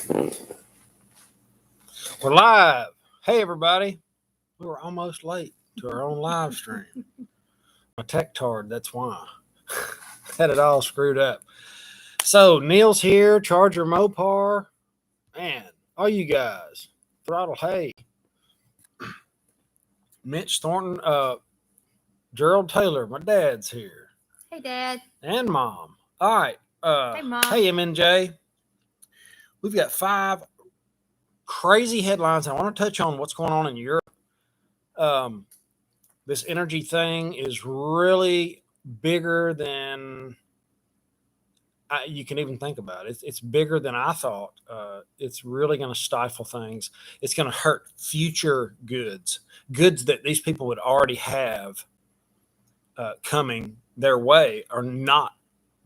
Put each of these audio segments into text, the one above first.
We're live. Hey, everybody. We were almost late to our own live stream. My tech tard, that's why. Had it all screwed up. So, Neil's here, Charger Mopar. Man, all you guys. Throttle Hay. Mitch Thornton, Gerald Taylor, my dad's here. Hey, Dad. And Mom. All right. Hey, Mom. Hey, MNJ. We've got 5 crazy headlines. I want to touch on what's going on in Europe. This energy thing is really bigger than you can even think about. It's bigger than I thought. It's really going to stifle things. It's going to hurt future goods that these people would already have coming their way are not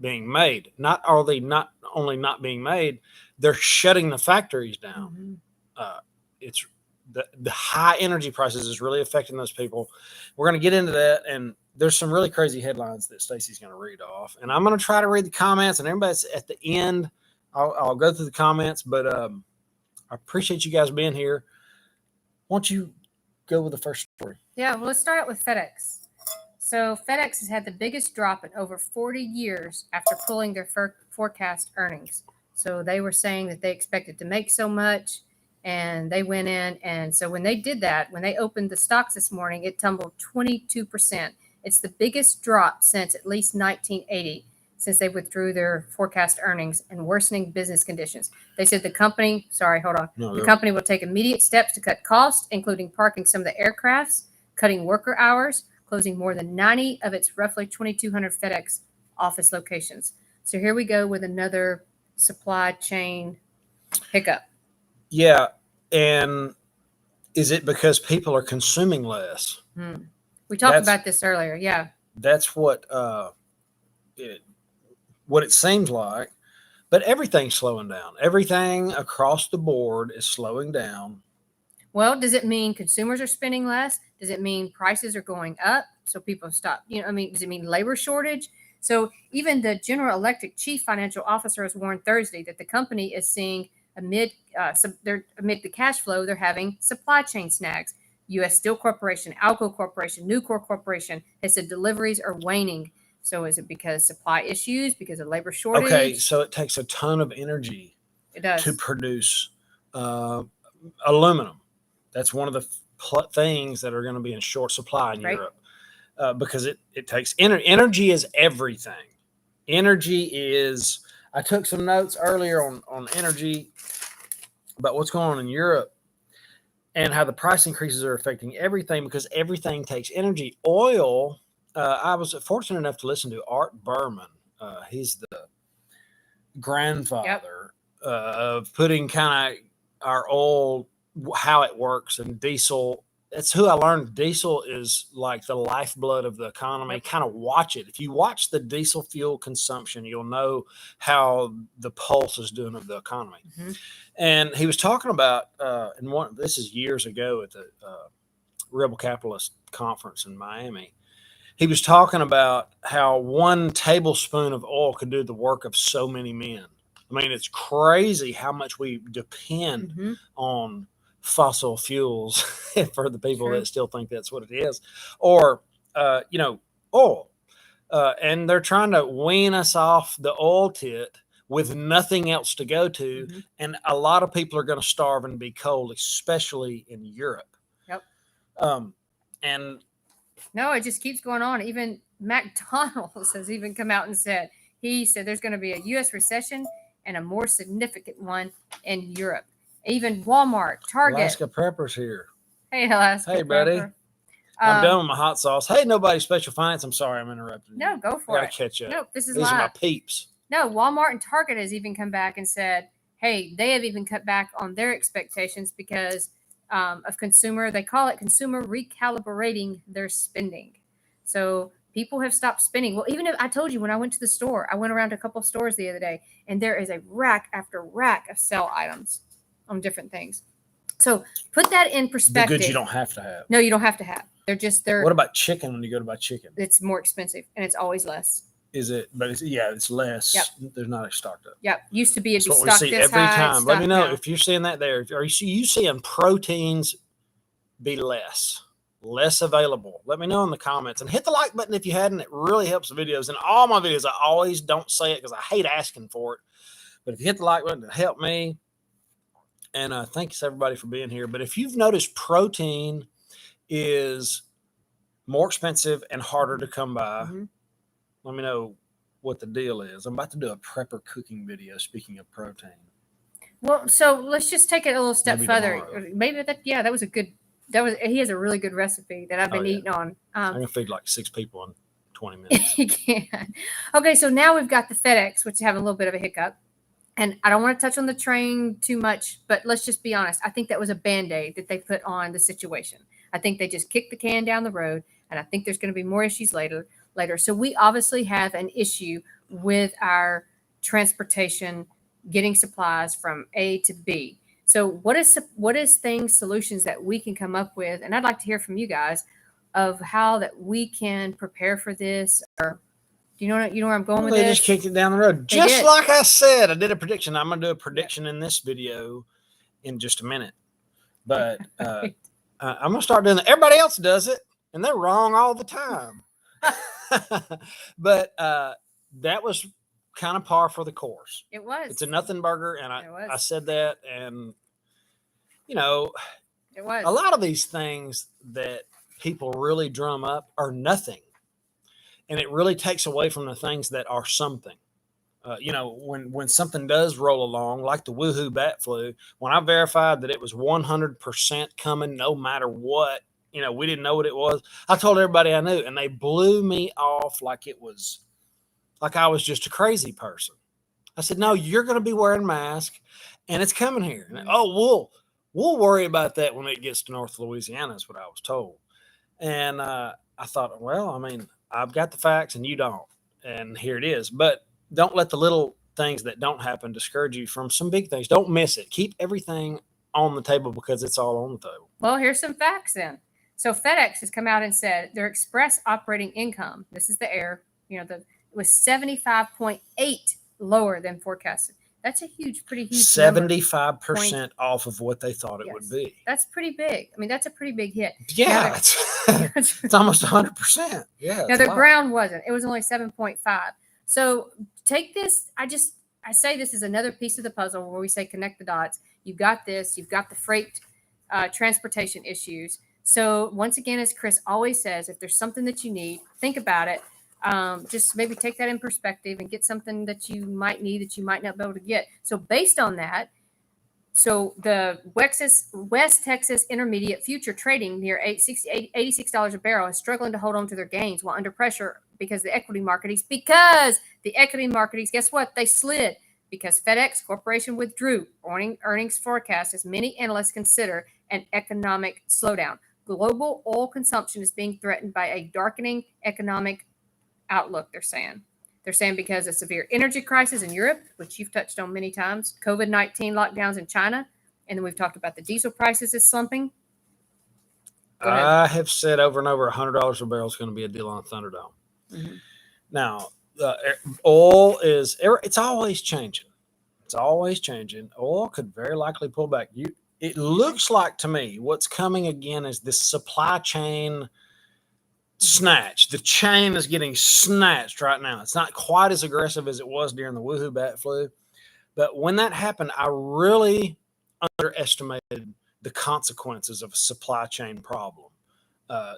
being made. Not only not being made, they're shutting the factories down. Mm-hmm. It's the high energy prices is really affecting those people. We're going to get into that, and there's some really crazy headlines that Stacy's going to read off, and I'm going to try to read the comments, and everybody's at the end. I'll go through the comments, but I appreciate you guys being here. Why don't you go with the first story? Yeah, well, let's start out with FedEx. So FedEx has had the biggest drop in over 40 years after pulling their forecast earnings. So they were saying that they expected to make so much, and they went in. And so when they did that, when they opened the stocks this morning, it tumbled 22%. It's the biggest drop since at least 1980, since they withdrew their forecast earnings and worsening business conditions. They said the company will take immediate steps to cut costs, including parking some of the aircrafts, cutting worker hours, closing more than 90 of its roughly 2,200 FedEx office locations. So here we go with another supply chain hiccup. Yeah, and is it because people are consuming less? We talked about this earlier. Yeah, that's what it seems like. But everything's slowing down. Everything across the board is slowing down. Well, does it mean consumers are spending less? Does it mean prices are going up? So people stop. Does it mean labor shortage? So even the General Electric chief financial officer has warned Thursday that the company is seeing amid the cash flow, they're having supply chain snags. U.S. Steel Corporation, Alco Corporation, Nucor Corporation has said deliveries are waning. So is it because supply issues, because of labor shortage? Okay, so it takes a ton of energy to produce aluminum. That's one of the things that are going to be in short supply in Europe because it takes energy is everything. Energy is. I took some notes earlier on energy about what's going on in Europe and how the price increases are affecting everything because everything takes energy. Oil. I was fortunate enough to listen to Art Berman. He's the grandfather of putting kind of our oil, how it works, and diesel. That's who I learned. Diesel is like the lifeblood of the economy. Kind of watch it. If you watch the diesel fuel consumption, you'll know how the pulse is doing of the economy. Mm-hmm. And he was talking about, this is years ago at the Rebel Capitalist Conference in Miami. He was talking about how 1 tablespoon of oil could do the work of so many men. I mean, it's crazy how much we depend on fossil fuels for the people that still think that's what it is, or oil, and they're trying to wean us off the oil tit with nothing else to go to, and a lot of people are going to starve and be cold, especially in Europe. And no, it just keeps going on. Even McDonald's has even come out and said there's going to be a U.S. recession and a more significant one in Europe. Even Walmart, Target. Alaska Prepper's here. Hey, Alaska. Hey, buddy. I'm done with my hot sauce. Hey, nobody special finance. I'm sorry, I'm interrupting. No, go for it. I gotta catch up. No, this is These live. are my peeps. No, Walmart and Target has even come back and said, hey, they have even cut back on their expectations because of consumer. They call it consumer recalibrating their spending. So people have stopped spending. Well, even if I told you when I went to the store, I went around to a couple of stores the other day, and there is a rack after rack of sale items on different things. So put that in perspective. The goods you don't have to have. No, you don't have to have. They're. What about chicken when you go to buy chicken? It's more expensive, and it's always less. Is it? But it's less. Yep. There's not a stocked up. Yep. Used to be it'd That's be what we stocked see this every high. time. Let me know if you're seeing that there. Are you seeing proteins be less available? Let me know in the comments and hit the like button if you hadn't. It really helps the videos. And all my videos, I always don't say it because I hate asking for it. But if you hit the like button, it'll help me. And thanks everybody for being here. But if you've noticed protein is more expensive and harder to come by, let me know what the deal is. I'm about to do a prepper cooking video. Speaking of protein. Well, so let's just take it a little step further. Tomorrow. Maybe that was a good. He has a really good recipe that I've been eating on. I'm gonna feed like 6 people in 20 minutes. You can. Okay, so now we've got the FedEx, which is having a little bit of a hiccup. And I don't want to touch on the train too much, but let's just be honest. I think that was a Band-Aid that they put on the situation. I think they just kicked the can down the road, and I think there's going to be more issues later. So we obviously have an issue with our transportation, getting supplies from A to B. So what is solutions that we can come up with? And I'd like to hear from you guys of how that we can prepare for this, or you know where I'm going with this? They just kicked it down the road. Just like I said, I did a prediction. I'm going to do a prediction in this video in just a minute. But I'm going to start doing that. Everybody else does it, and they're wrong all the time. But that was kind of par for the course. It was. It's a nothing burger, and I said that, and it was. A lot of these things that people really drum up are nothing. And it really takes away from the things that are something. When something does roll along, like the woohoo bat flu, when I verified that it was 100% coming, no matter what, we didn't know what it was. I told everybody I knew, and they blew me off like I was just a crazy person. I said, no, you're going to be wearing a mask, and it's coming here. And, we'll worry about that when it gets to North Louisiana, is what I was told. And I thought, well, I mean, I've got the facts and you don't. And here it is. But don't let the little things that don't happen discourage you from some big things. Don't miss it. Keep everything on the table because it's all on the table. Well, here's some facts then. So FedEx has come out and said their express operating income, this is the air, it was 75.8 lower than forecasted. That's a pretty huge 75% off of what they thought it would be. That's pretty big. I mean, that's a pretty big hit. Yeah, it's almost 100%. Yeah. Now, the ground wasn't. It was only 7.5. So take this. I say this is another piece of the puzzle where we say connect the dots. You've got this. You've got the freight transportation issues. So once again, as Chris always says, if there's something that you need, think about it. Just maybe take that in perspective and get something that you might need that you might not be able to get. So based on that, so the West Texas Intermediate future trading near $86 a barrel is struggling to hold on to their gains while under pressure because the equity markets, guess what? They slid because FedEx Corporation withdrew earnings forecast as many analysts consider an economic slowdown. Global oil consumption is being threatened by a darkening economic outlook, they're saying because of severe energy crisis in Europe, which you've touched on many times, COVID-19 lockdowns in China, and then we've talked about the diesel prices is slumping. I have said over and over, $100 a barrel is going to be a deal on Thunderdome. Mm-hmm. Now, oil it's always changing. It's always changing. Oil could very likely pull back. It looks like to me what's coming again is this supply chain snatch. The chain is getting snatched right now. It's not quite as aggressive as it was during the woohoo bat flu. But when that happened, I really underestimated the consequences of a supply chain problem.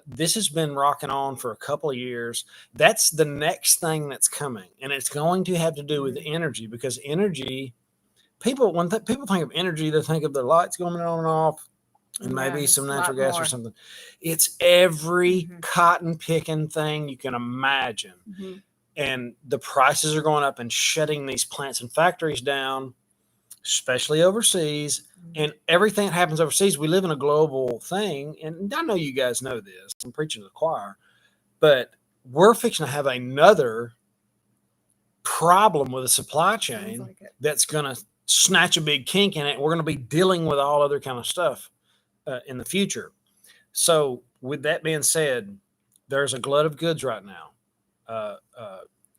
This has been rocking on for a couple of years. That's the next thing that's coming. And it's going to have to do with energy because energy, when people think of energy, they think of the lights going on and off. And maybe some natural gas or something. It's every cotton picking thing you can imagine. Mm-hmm. And the prices are going up and shutting these plants and factories down, especially overseas. Mm-hmm. And everything that happens overseas, we live in a global thing. And I know you guys know this. I'm preaching to the choir. But we're fixing to have another problem with a supply chain that's going to snatch a big kink in it. We're going to be dealing with all other kind of stuff in the future. So with that being said, there's a glut of goods right now.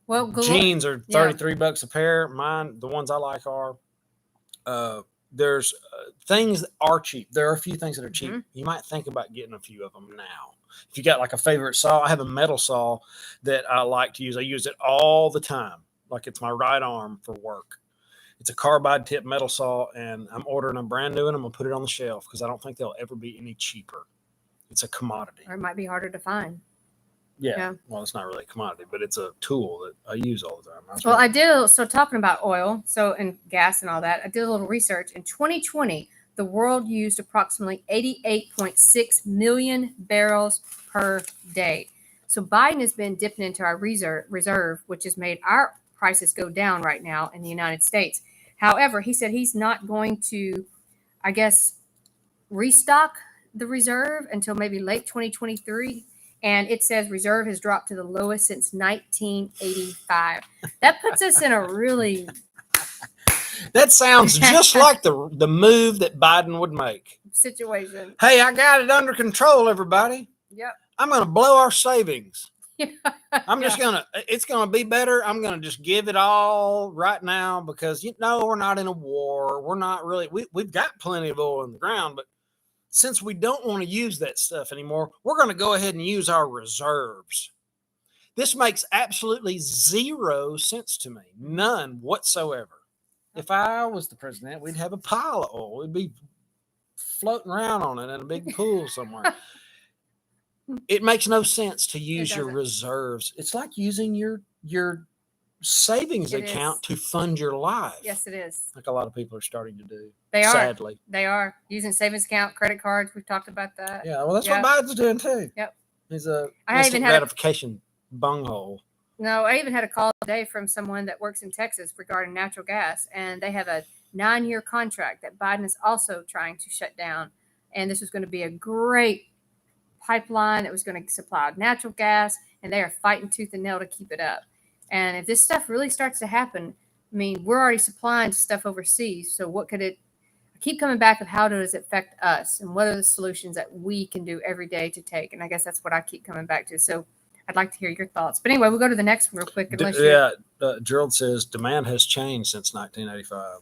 Well, jeans are $33 a pair. Mine, the ones I like are. There's things that are cheap. There are a few things that are cheap. You might think about getting a few of them now. If you got like a favorite saw, I have a metal saw that I like to use. I use it all the time. Like it's my right arm for work. It's a carbide tip metal saw, and I'm ordering them brand new, and I'm gonna put it on the shelf because I don't think they'll ever be any cheaper. It's a commodity. Or it might be harder to find. Yeah. Well, it's not really a commodity, but it's a tool that I use all the time. Well, I did. So talking about oil, and gas and all that, I did a little research. In 2020, the world used approximately 88.6 million barrels per day. So Biden has been dipping into our reserve, which has made our prices go down right now in the United States. However, he said he's not going to, I guess, restock the reserve until maybe late 2023. And it says reserve has dropped to the lowest since 1985. That puts us in a really... That sounds just like the move that Biden would make. Situation. Hey, I got it under control, everybody. Yep. I'm going to blow our savings. I'm just Yeah. it's going to be better. I'm going to just give it all right now because, we're not in a war. We're not really, we've got plenty of oil in the ground, but since we don't want to use that stuff anymore, we're going to go ahead and use our reserves. This makes absolutely zero sense to me. None whatsoever. If I was the president, we'd have a pile of oil. We'd be floating around on it in a big pool somewhere. It makes no sense to use your reserves. It's like using your savings account to fund your life. Yes, it is. Like a lot of people are starting to do. They are. Sadly. They are using savings account, credit cards. We've talked about that. Yeah, well, that's what Biden's doing too. Yep. He's a instant gratification bunghole. No, I even had a call today from someone that works in Texas regarding natural gas, and they have a 9-year contract that Biden is also trying to shut down. And this was going to be a great pipeline that was going to supply natural gas, and they are fighting tooth and nail to keep it up. And if this stuff really starts to happen, I mean, we're already supplying stuff overseas. So what could it, I keep coming back of how does it affect us and what are the solutions that we can do every day to take? And I guess that's what I keep coming back to. So I'd like to hear your thoughts. But anyway, we'll go to the next one real quick. Gerald says demand has changed since 1985.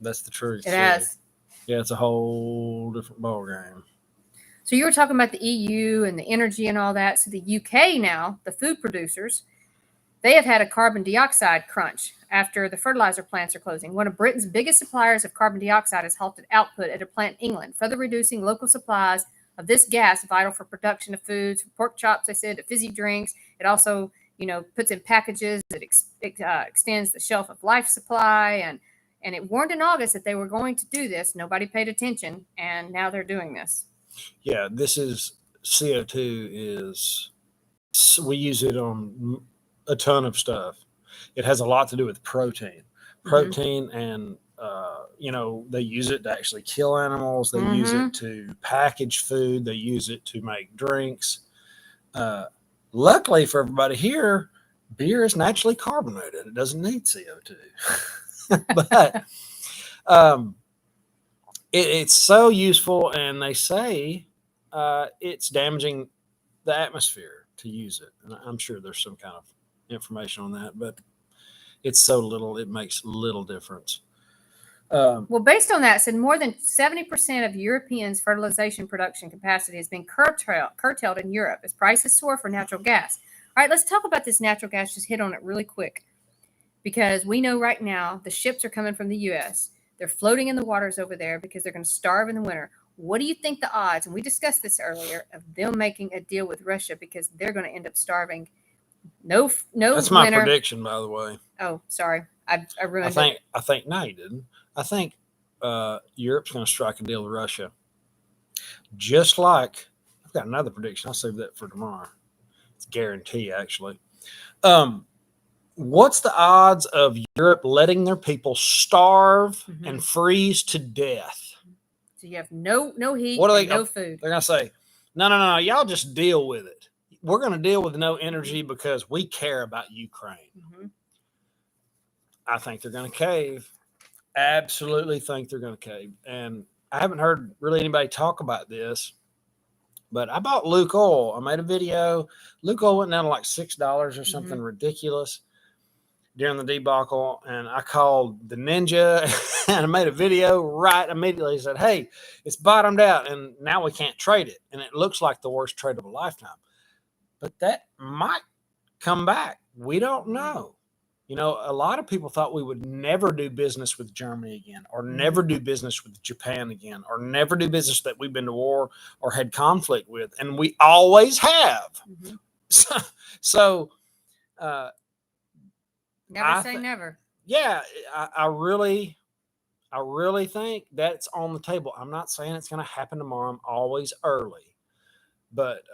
That's the truth. It has. Yeah, it's a whole different ballgame. So you were talking about the EU and the energy and all that. So the UK now, the food producers, they have had a carbon dioxide crunch after the fertilizer plants are closing. One of Britain's biggest suppliers of carbon dioxide has halted output at a plant in England, further reducing local supplies of this gas vital for production of foods, pork chops, I said, to fizzy drinks. It also, puts in packages. It extends the shelf of life supply. And it warned in August that they were going to do this. Nobody paid attention. And now they're doing this. Yeah, this is CO2 we use it on a ton of stuff. It has a lot to do with protein and they use it to actually kill animals. They use it to package food. They use it to make drinks. Luckily for everybody here, beer is naturally carbonated. It doesn't need CO2. But it's so useful, and they say it's damaging the atmosphere to use it. And I'm sure there's some kind of information on that, but it's so little, it makes little difference. Well, based on that, it said more than 70% of Europeans' fertilization production capacity has been curtailed in Europe as prices soar for natural gas. All right, let's talk about this natural gas. Just hit on it really quick, because we know right now the ships are coming from the U.S. They're floating in the waters over there because they're going to starve in the winter. What do you think the odds, and we discussed this earlier, of them making a deal with Russia because they're going to end up starving? No. That's my prediction, by the way. Oh, sorry. I ruined it. I think, no, you didn't. I think Europe's going to strike a deal with Russia. Just like, I've got another prediction. I'll save that for tomorrow. It's a guarantee, actually. What's the odds of Europe letting their people starve and freeze to death? So you have no heat, no food. They're going to say, no, y'all just deal with it. We're going to deal with no energy because we care about Ukraine. I think they're going to cave. Absolutely think they're going to cave. And I haven't heard really anybody talk about this, but I bought Luke oil. I made a video. Luke oil went down to like $6 or something ridiculous. during the debacle, and I called the ninja and I made a video right immediately. Said, hey, it's bottomed out and now we can't trade it. And it looks like the worst trade of a lifetime. But that might come back. We don't know. You know, a lot of people thought we would never do business with Germany again, or never do business with Japan again, or never do business that we've been to war or had conflict with. And we always have. So never say never. Yeah, I really think that's on the table. I'm not saying it's going to happen tomorrow. I'm always early, but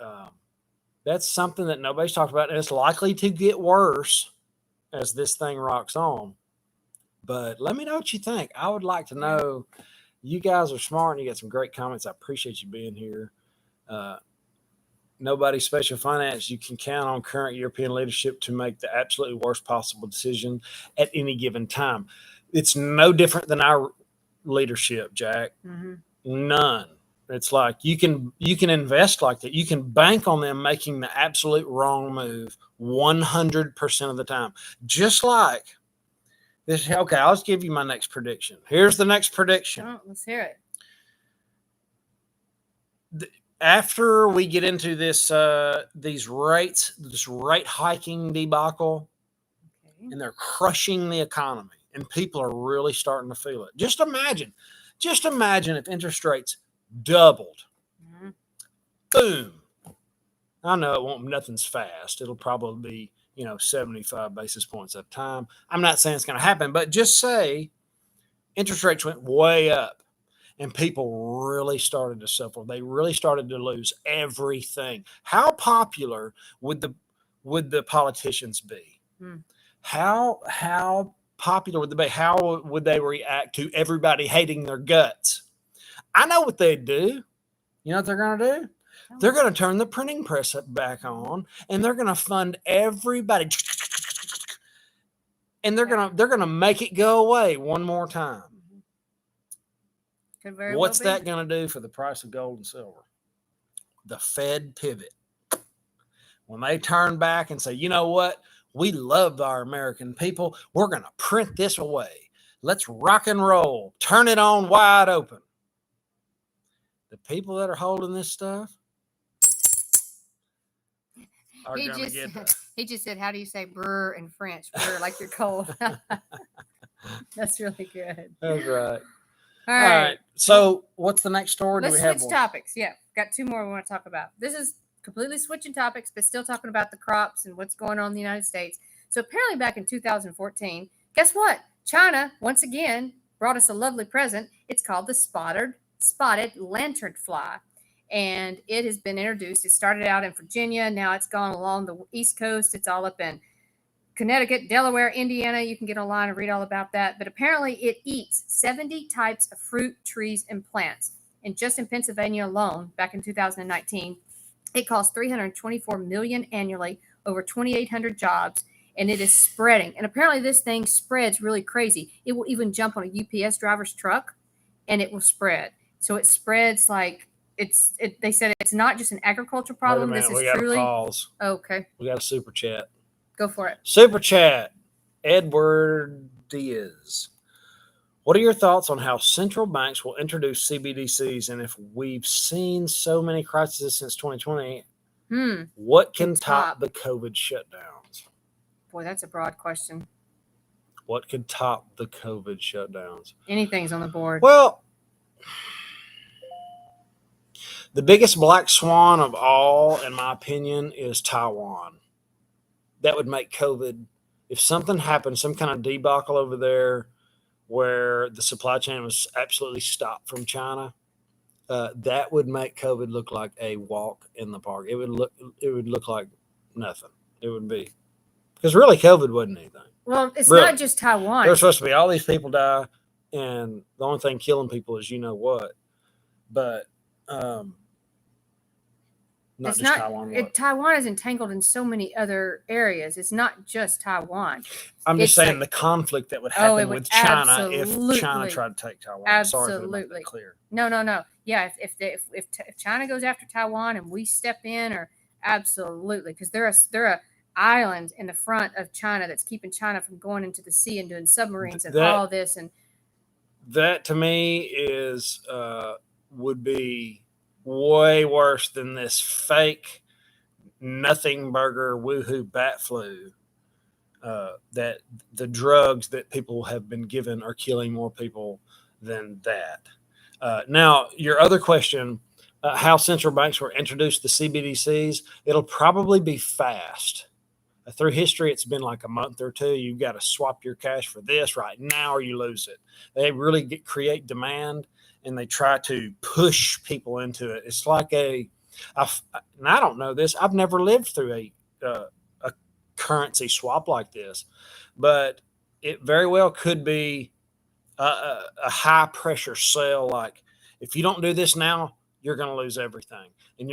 that's something that nobody's talked about, and it's likely to get worse as this thing rocks on. But let me know what you think. I would like to know. You guys are smart and you got some great comments. I appreciate you being here. Nobody special finance. You can count on current European leadership to make the absolutely worst possible decision at any given time. It's no different than our leadership, Jack. None. It's like you can invest like that. You can bank on them making the absolute wrong move 100% of the time. Just like this. Okay, I'll just give you my next prediction. Here's the next prediction. Oh, let's hear it. After we get into this these rates, this rate hiking debacle, and they're crushing the economy, and people are really starting to feel it. Just imagine if interest rates doubled. Boom. I know it won't. Nothing's fast. It'll probably be 75 basis points at a time. I'm not saying it's going to happen, but just say interest rates went way up. And people really started to suffer. They really started to lose everything. How popular would the politicians be? How popular would they be? How would they react to everybody hating their guts? I know what they'd do. You know what they're going to do? They're going to turn the printing press back on, and they're going to fund everybody, and they're going to make it go away one more time. What's that going to do for the price of gold and silver? The Fed pivot. When they turn back and say, you know what? We love our American people. We're going to print this away. Let's rock and roll. Turn it on wide open. The people that are holding this stuff are going to get that. He just said, how do you say brr in French? Brr, like you're cold. That's really good. That's right. All right. So what's the next story? Let's switch topics. Yeah. Got two more we want to talk about. This is completely switching topics, but still talking about the crops and what's going on in the United States. So apparently back in 2014, guess what? China, once again, brought us a lovely present. It's called the spotted lanternfly. And it has been introduced. It started out in Virginia. Now it's gone along the East Coast. It's all up in Connecticut, Delaware, Indiana. You can get online and read all about that. But apparently it eats 70 types of fruit, trees, and plants. And just in Pennsylvania alone, back in 2019, it cost $324 million annually, over 2,800 jobs, and it is spreading. And apparently this thing spreads really crazy. It will even jump on a UPS driver's truck, and it will spread. So it spreads like they said it's not just an agricultural problem. This is truly. Pause. Okay. We got a super chat. Go for it. Super chat. Edward Diaz. What are your thoughts on how central banks will introduce CBDCs? And if we've seen so many crises since 2020, what can top the COVID shutdowns? Boy, that's a broad question. What could top the COVID shutdowns? Anything's on the board. Well, the biggest black swan of all, in my opinion, is Taiwan. That would make COVID, if something happened, some kind of debacle over there where the supply chain was absolutely stopped from China, that would make COVID look like a walk in the park. It would look like nothing. It would be, because really COVID wasn't anything. Well, it's not just Taiwan. There's supposed to be all these people die, and the only thing killing people is you know what. But Taiwan is entangled in so many other areas. It's not just Taiwan. I'm just saying the conflict that would happen with China if China tried to take Taiwan. Absolutely. Sorry for making that clear. No. Yeah, if China goes after Taiwan and we step in, or absolutely, because they're a island in the front of China that's keeping China from going into the sea and doing submarines and all this. And that to me is would be way worse than this fake nothing burger woohoo bat flu. That the drugs that people have been given are killing more people than that. Now, your other question, how central banks will introduce the CBDCs, it'll probably be fast. Through history, it's been like a month or two. You've got to swap your cash for this right now or you lose it. They really create demand and they try to push people into it. It's like and I don't know this. I've never lived through a currency swap like this, but it very well could be a high pressure sell. Like if you don't do this now, you're going to lose everything. And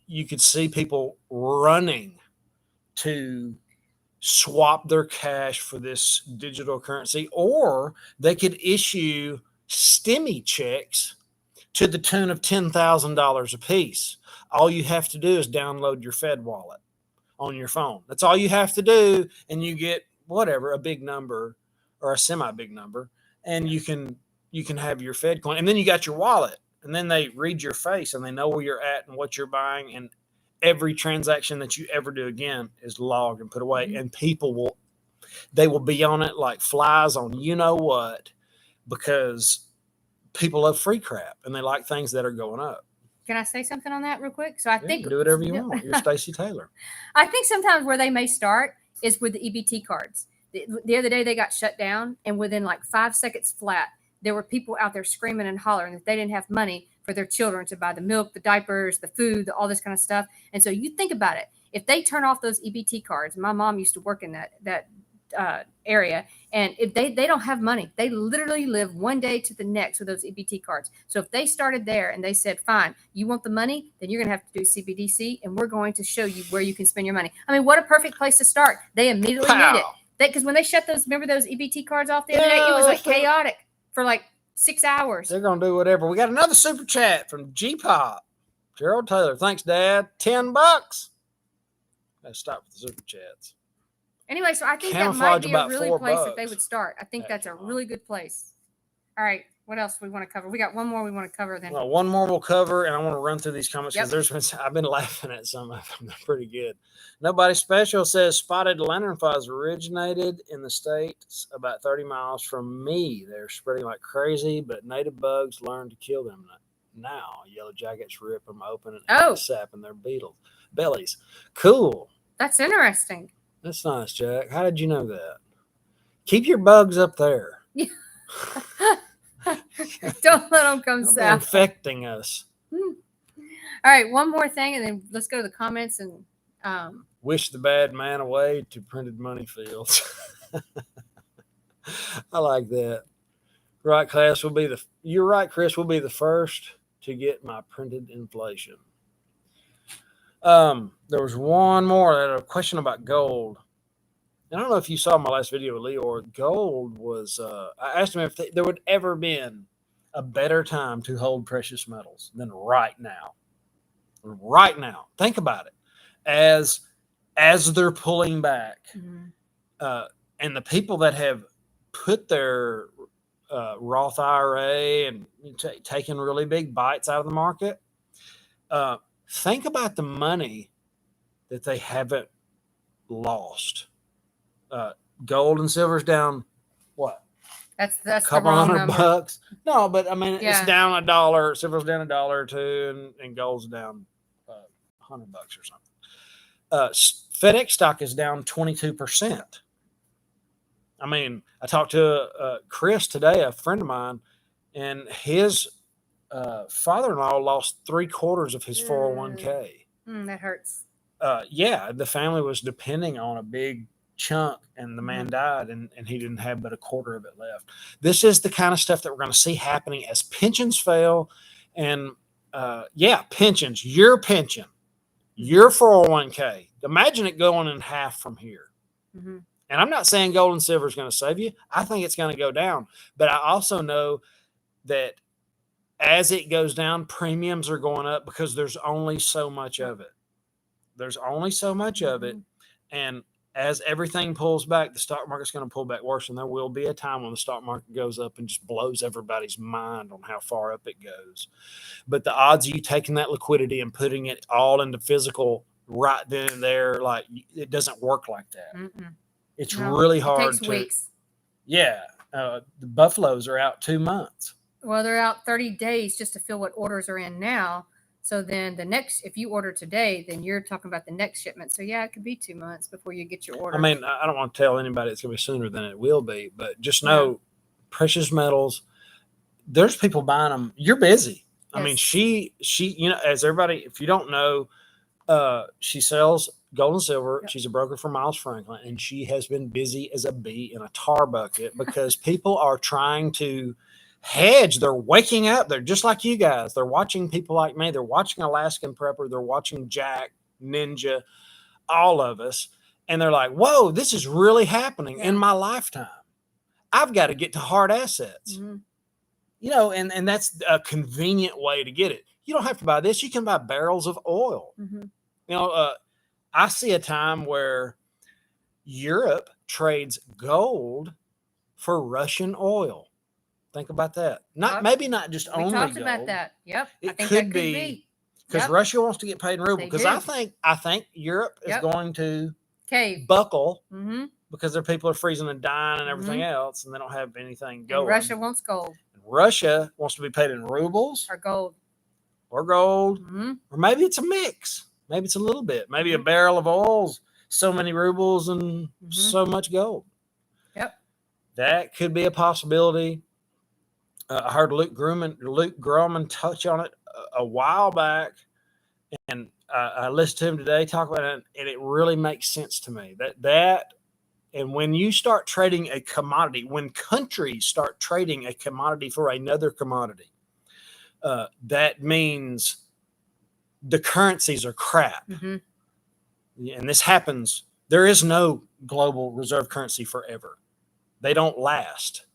you could see people running to swap their cash for this digital currency, or they could issue stimmy checks to the tune of $10,000 a piece. All you have to do is download your Fed wallet on your phone. That's all you have to do, and you get whatever, a big number or a semi-big number, and you can have your Fed coin, and then you got your wallet, and then they read your face and they know where you're at and what you're buying, and every transaction that you ever do again is logged and put away. Mm-hmm. And people will be on it like flies on you know what, because people love free crap and they like things that are going up. Can I say something on that real quick? So I think do whatever you want. You're Stacey Taylor. I think sometimes where they may start is with the EBT cards. The other day they got shut down, and within like 5 seconds flat, there were people out there screaming and hollering that they didn't have money for their children to buy the milk, the diapers, the food, all this kind of stuff. And so you think about it. If they turn off those EBT cards, my mom used to work in that area, and if they don't have money, they literally live one day to the next with those EBT cards. So if they started there and they said, fine, you want the money, then you're going to have to do CBDC, and we're going to show you where you can spend your money. I mean, what a perfect place to start. They immediately made it. Because when they shut those EBT cards off the other day, it was like chaotic for like 6 hours. They're going to do whatever. We got another super chat from G-Pop. Gerald Taylor. Thanks, Dad. $10. Let's stop with the super chats. Anyway, so I think that might be a really place that they would start. I think that's a really good place. All right. What else we want to cover? We got one more we want to cover then. Well, one more we'll cover, and I want to run through these comments because I've been laughing at some of them. They're pretty good. Nobody Special says spotted lanternflies originated in the States about 30 miles from me. They're spreading like crazy, but native bugs learn to kill them now. Yellow jackets rip them open and sap in their bellies. Cool. That's interesting. That's nice, Jack. How did you know that? Keep your bugs up there. Don't let them come south. Infecting us. All right, one more thing, and then let's go to the comments and wish the bad man away to printed money fields. I like that. Right, class will be you're right, Chris. We'll be the first to get my printed inflation. There was one more, a question about gold. I don't know if you saw my last video with Leor. Gold was, I asked him if there would ever been a better time to hold precious metals than right now. Right now. Think about it. As they're pulling back, and the people that have put their Roth IRA and taken really big bites out of the market, think about the money that they haven't lost. Gold and silver's down what? That's a couple $100. No, but I mean it's down $1. Silver's down $1 or $2, and gold's down $100 or something. FedEx stock is down 22%. I mean, I talked to Chris today, a friend of mine, and his father-in-law lost 3/4 of his 401k. That hurts. The family was depending on a big chunk, and the man died, and he didn't have but 1/4 of it left. This is the kind of stuff that we're going to see happening as pensions fail. And pensions, your pension, your 401k. Imagine it going in half from here. Mm-hmm. And I'm not saying gold and silver is going to save you. I think it's going to go down. But I also know that as it goes down, premiums are going up because there's only so much of it. There's only so much of it. And as everything pulls back, the stock market's going to pull back worse. And there will be a time when the stock market goes up and just blows everybody's mind on how far up it goes. But the odds of you taking that liquidity and putting it all into physical right then and there, like, it doesn't work like that. It's really hard. It takes weeks. Yeah. The Buffaloes are out 2 months. Well, they're out 30 days just to fill what orders are in now. So then the next, if you order today, then you're talking about the next shipment. So yeah, it could be 2 months before you get your order. I mean, I don't want to tell anybody it's going to be sooner than it will be, but just know precious metals, there's people buying them. You're busy. Yes. I mean, she, as everybody, if you don't know, she sells gold and silver. Yep. She's a broker for Miles Franklin, and she has been busy as a bee in a tar bucket because people are trying to hedge. They're waking up. They're just like you guys. They're watching people like me. They're watching Alaskan Prepper. They're watching Jack, Ninja, all of us. And they're like, whoa, this is really happening in my lifetime. I've got to get to hard assets. And that's a convenient way to get it. You don't have to buy this. You can buy barrels of oil. I see a time where Europe trades gold for Russian oil. Think about that. Maybe not just only gold. We talked about that. Yep. It could be because Russia wants to get paid in ruble. Because I think Europe is going to buckle because their people are freezing and dying and everything else, and they don't have anything going. And Russia wants gold. And Russia wants to be paid in rubles or gold. Or maybe it's a mix. Maybe it's a little bit. Maybe a barrel of oil's so many rubles and so much gold. Yep. That could be a possibility. I heard Luke Grumman touch on it a while back, and I listened to him today talk about it, and it really makes sense to me. And when you start trading a commodity, when countries start trading a commodity for another commodity, that means the currencies are crap. And this happens. There is no global reserve currency forever. They don't last.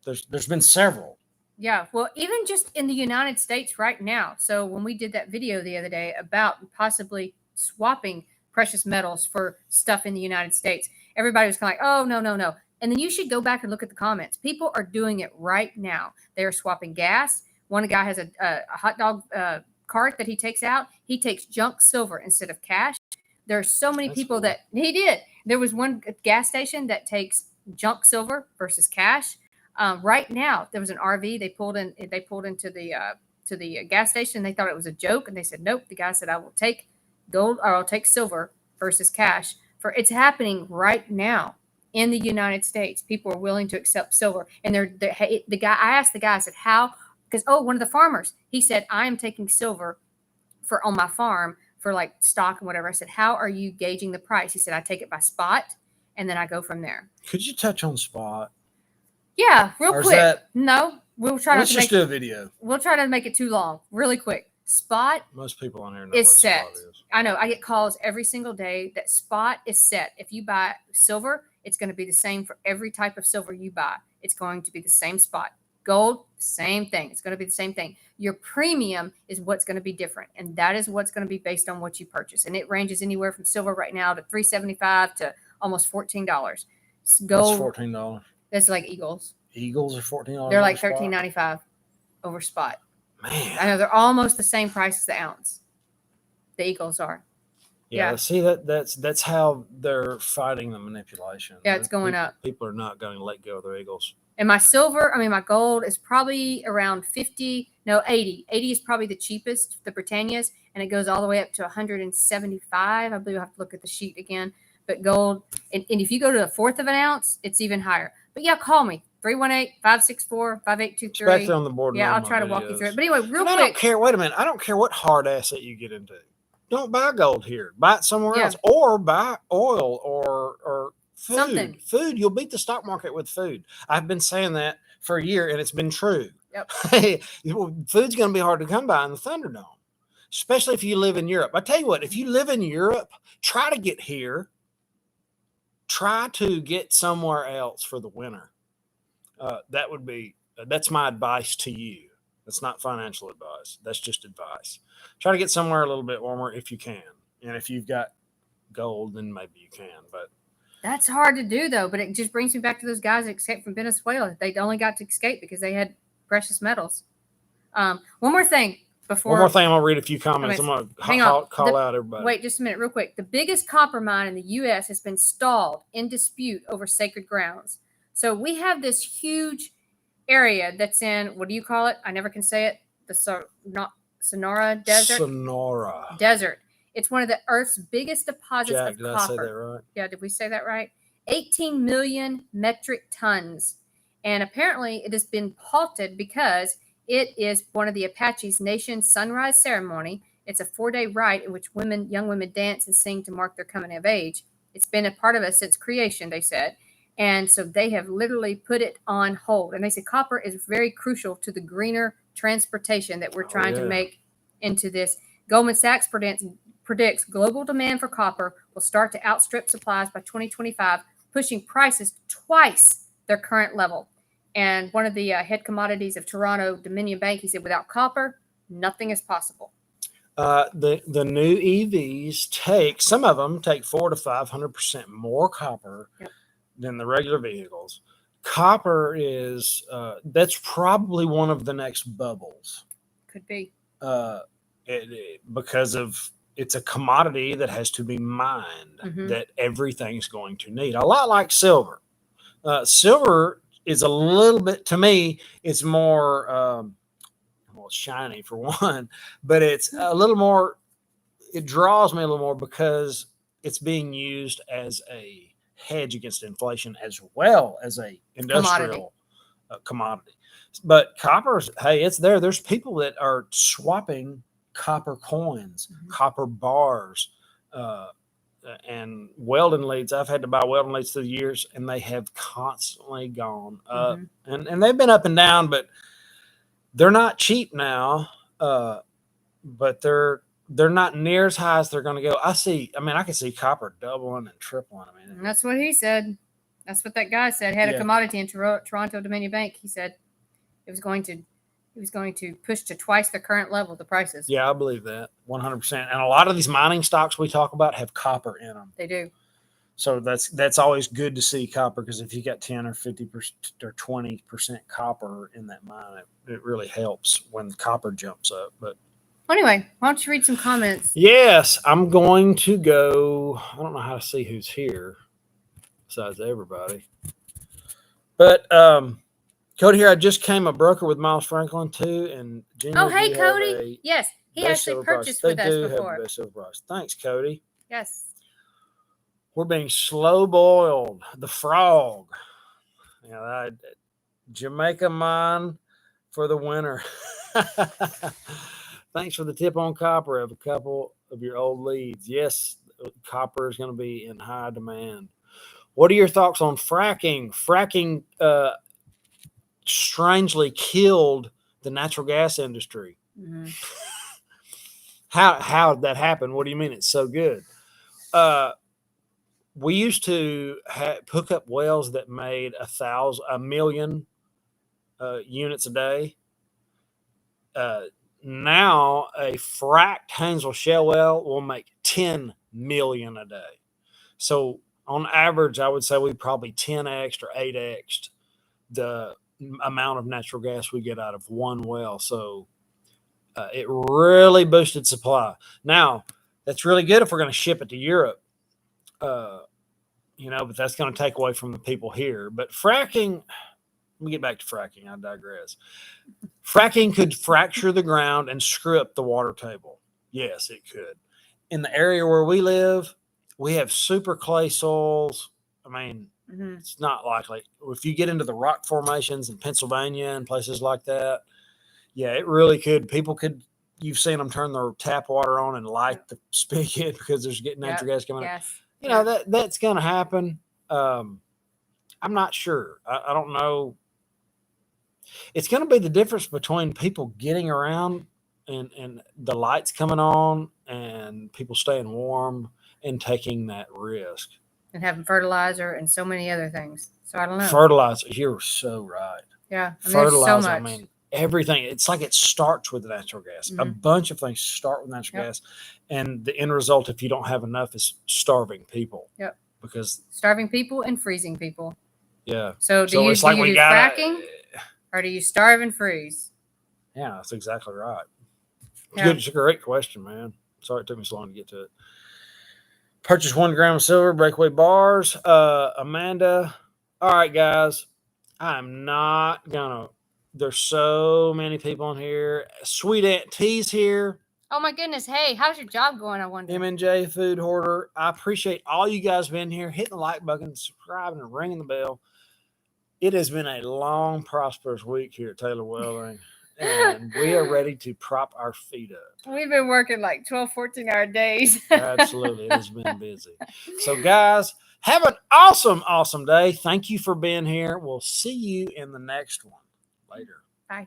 There's been several. Yeah. Well, even just in the United States right now. So when we did that video the other day about possibly swapping precious metals for stuff in the United States, everybody was kind of like, oh, no. And then you should go back and look at the comments. People are doing it right now. They are swapping gas. One guy has a hot dog cart that he takes out. He takes junk silver instead of cash. There are so many people that he did. There was one gas station that takes junk silver versus cash. Right now, there was an RV. They pulled into the gas station. They thought it was a joke, and they said, nope. The guy said, I will take gold or I'll take silver versus cash. It's happening right now in the United States. People are willing to accept silver. And I asked the guy, I said, how? Because, one of the farmers, he said, I am taking silver on my farm for like stock and whatever. I said, how are you gauging the price? He said, I take it by spot and then I go from there. Could you touch on spot? Yeah, real quick. No, we'll try Let's just do a video. We'll try to make it too long. Really quick. Spot. Most people on here know is what set. spot is. I know. I get calls every single day that spot is set. If you buy silver, it's going to be the same for every type of silver you buy. It's going to be the same spot. Gold, same thing. It's going to be the same thing. Your premium is what's going to be different, and that is what's going to be based on what you purchase. And it ranges anywhere from silver right now to $3.75 to almost $14. Gold, that's $14. That's like Eagles. Eagles are $14. They're like $13.95 over spot. Man, I know they're almost the same price as the ounce. The Eagles are. Yeah. See that's how they're fighting the manipulation. Yeah, it's going up. People are not going to let go of their Eagles. And my gold is probably around 80. 80 is probably the cheapest, the Britannias, and it goes all the way up to 175. I believe I have to look at the sheet again. But gold, and if you go to a fourth of an ounce, it's even higher. But yeah, call me. 318-564-5823. Back there on the board. Yeah, I'll try to walk you through it. But anyway, real quick. I don't care. Wait a minute. I don't care what hard asset you get into. Don't buy gold here. Buy it somewhere else, or buy oil or food. Something. Food. You'll beat the stock market with food. I've been saying that for a year, and it's been true. Yep. Food's going to be hard to come by in the Thunderdome, especially if you live in Europe. I tell you what, if you live in Europe, try to get here. Try to get somewhere else for the winter. That's my advice to you. That's not financial advice. That's just advice. Try to get somewhere a little bit warmer if you can. And if you've got gold, then maybe you can. But that's hard to do, though. But it just brings me back to those guys that escaped from Venezuela. They only got to escape because they had precious metals. One more thing before. One more thing, I'm gonna read a few comments. I'm gonna call out everybody. Wait just a minute, real quick. The biggest copper mine in the U.S. has been stalled in dispute over sacred grounds. So we have this huge area that's in, what do you call it? I never can say it. The Sonora Desert. Sonora Desert. It's one of the Earth's biggest deposits of did copper. I say that right? Yeah, did we say that right? 18 million metric tons. And apparently it has been halted because it is one of the Apache's nation sunrise ceremony. It's a 4-day rite in which young women dance and sing to mark their coming of age. It's been a part of us since creation, they said. And so they have literally put it on hold. And they say copper is very crucial to the greener transportation that we're trying to make into this. Goldman Sachs predicts global demand for copper will start to outstrip supplies by 2025, pushing prices twice their current level. And one of the head commodities of Toronto, Dominion Bank, he said, without copper, nothing is possible. The new EVs some of them take 400 to 500% more copper than the regular vehicles. Copper is that's probably one of the next bubbles. Could be because of it's a commodity that has to be mined that everything's going to need. A lot like silver. Silver is a little bit, to me, it's more shiny for one, but it's a little more, it draws me a little more because it's being used as a hedge against inflation as well as a industrial commodity. But copper's, hey, it's there. There's people that are swapping copper coins, copper bars, and welding leads. I've had to buy welding leads through the years, and they have constantly gone up. And they've been up and down, but they're not cheap now. But they're not near as high as they're going to go. I can see copper doubling and tripling. And that's what he said. That's what that guy said. He had a commodity in Toronto Dominion Bank. He said it was going to push to twice the current level, the prices. Yeah, I believe that 100%. And a lot of these mining stocks we talk about have copper in them. They do. So that's always good to see copper, because if you got 10 or 50% or 20% copper in that mine, it really helps when copper jumps up. But anyway, why don't you read some comments? Yes, I'm going to go. I don't know how to see who's here besides everybody. But Cody here, I just came a broker with Miles Franklin too. And Junior, hey, Cody. Yes, he actually purchased with us before. Best silver price. Thanks, Cody. Yes. We're being slow boiled. The frog. Jamaica mine for the winter. Thanks for the tip on copper of a couple of your old leads. Yes, copper is going to be in high demand. What are your thoughts on fracking? Fracking strangely killed the natural gas industry. How did that happen? What do you mean it's so good? We used to hook up wells that made 1 million units a day. Now a fracked Haynesville shale well will make 10 million a day. So on average, I would say we probably 10x or 8x the amount of natural gas we get out of one well. So it really boosted supply. Now that's really good if we're going to ship it to Europe, but that's going to take away from the people here. But fracking, let me get back to fracking. I digress. Fracking could fracture the ground and screw up the water table. Yes, it could. In the area where we live, we have super clay soils. It's not likely. If you get into the rock formations in Pennsylvania and places like that, yeah, it really could. You've seen them turn their tap water on and light the spigot because there's getting natural gas coming out. That's going to happen. I'm not sure. I don't know. It's going to be the difference between people getting around and the lights coming on and people staying warm and taking that risk. And having fertilizer and so many other things. So I don't know. Fertilizer. You're so right. Yeah. Fertilizer. So much. everything. It's like it starts with natural gas. A bunch of things start with natural gas. And the end result, if you don't have enough, is starving people. Yep. Because starving people and freezing people. Yeah. So do you do fracking or do you starve and freeze? Yeah, that's exactly right. It's Yeah. good. It's a great question, man. Sorry it took me so long to get to it. Purchase 1 gram of silver, breakaway bars. Amanda. All right, guys. I'm not gonna. There's so many people in here. Sweet Aunt T's here. Oh my goodness. Hey, how's your job going? I wonder. M&J Food Hoarder. I appreciate all you guys being here, hitting the like button, subscribing, and ringing the bell. It has been a long, prosperous week here at Taylor Welding, and we are ready to prop our feet up. We've been working like 12, 14-hour days. Absolutely. It has been busy. So, guys, have an awesome, awesome day. Thank you for being here. We'll see you in the next one. Later. Bye.